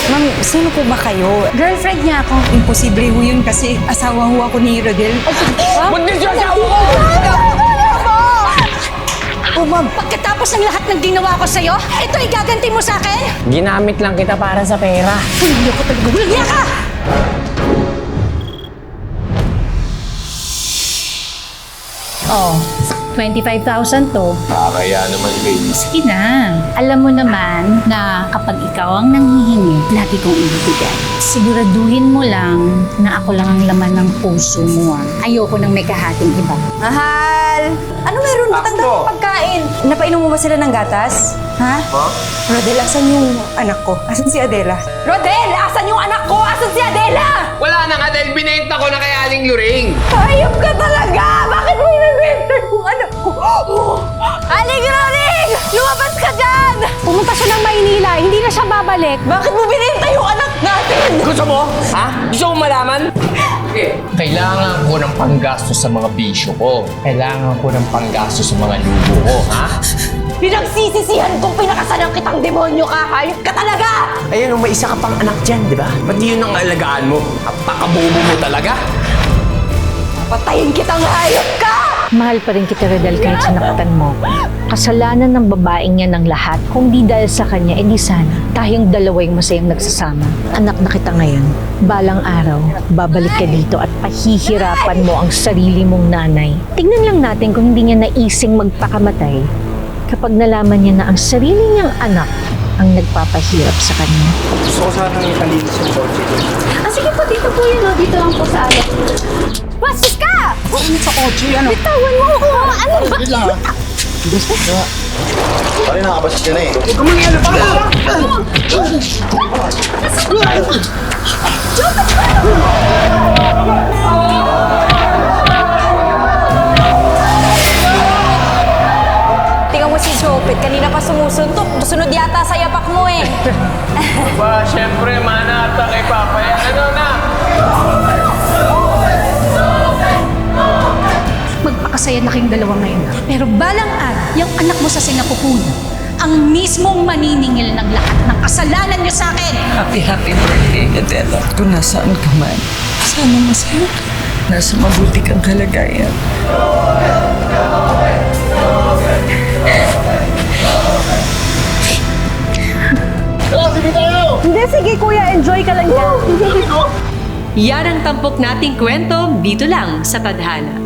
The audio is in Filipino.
Ma'am, sino po ba kayo? Girlfriend niya ako. Imposible ho yun kasi asawa ho ako ni Rodel. Buntis yung asawa ko! Oh, ma'am. Pagkatapos ng lahat ng ginawa ko sa'yo, ito igaganti mo sa akin? Ginamit lang kita para sa pera. Hindi ako talaga. Walang hiya ka! Oh, 25,000 to. Kaya naman, baby. Sige na. Alam mo naman na kapag ikaw ang nanghihingi, lagi kong ibibigay. Siguraduhin mo lang na ako lang ang laman ng puso mo. Ayoko nang may kahating iba. Mahal! Ano meron? Matanda pagkain. Napainom mo ba sila ng gatas? Ha? Rodel, asan yung anak ko? Asan si Adela? Rodel! Asan yung anak ko? Asan si Adela? Wala na nga dahil binenta ko na kay Aling Luring. Hayop ka talaga! Bakit mo inibenta yung anak ko? Aling Roring! Lumabas ka dyan! Pumunta siya ng Maynila, hindi na siya babalik. Bakit mo binenta yung anak natin? Gusto mo? Ha? Gusto mo malaman? Kailangan ko ng panggastos sa mga bisyo ko. Kailangan ko ng panggastos sa mga lubo ko, ha? Pinagsisisihan kong pinakasalan kitang demonyo ka! Hayop ka talaga! Ayun, may isa ka pang anak dyan, di ba? Ba't yun ang alagaan mo? Apakabobo mo talaga? Patayin kitang hayop ka! Mahal pa rin kita, Rodel, kahit sinaktan mo. Kasalanan ng babaeng yan ng lahat. Kung di dahil sa kanya, edi sana tayong dalawa yung masayang nagsasama. Anak na kita ngayon. Balang araw, babalik ka dito at pahihirapan mo ang sarili mong nanay. Tingnan lang natin kung hindi niya naising magpakamatay kapag nalaman niya na ang sarili niyang anak ang nagpapahirap sa kanya. Gusto ko sana italinis yung kotse. Sige po, dito po yun. Dito lang po sa alam. Bastos ka! Ano sa kotse? Ano? Bitawan mo ako! Ano ba? Wait lang, ha? Pare, nakabasis ka na eh. Huwag ka mangyalo pa! Tingnan mo si Jopet, kanina pa sumusuntok. Sunod yata sa yapak mo eh. Ba, syempre, manata kay Papa yan. Ano na? Magpakasaya na kayong dalawa ngayon. Pero balang araw, yung anak mo sa sinapupunan, ang mismong maniningil ng lahat ng kasalanan niyo sa akin. Happy birthday, Adela. Kung nasaan ka man, sana masaya ka. Nasa mabuti kang kalagayan. Hindi, sige kuya, enjoy ka lang yan. Yan ang tampok nating kwento dito lang sa Tadhana.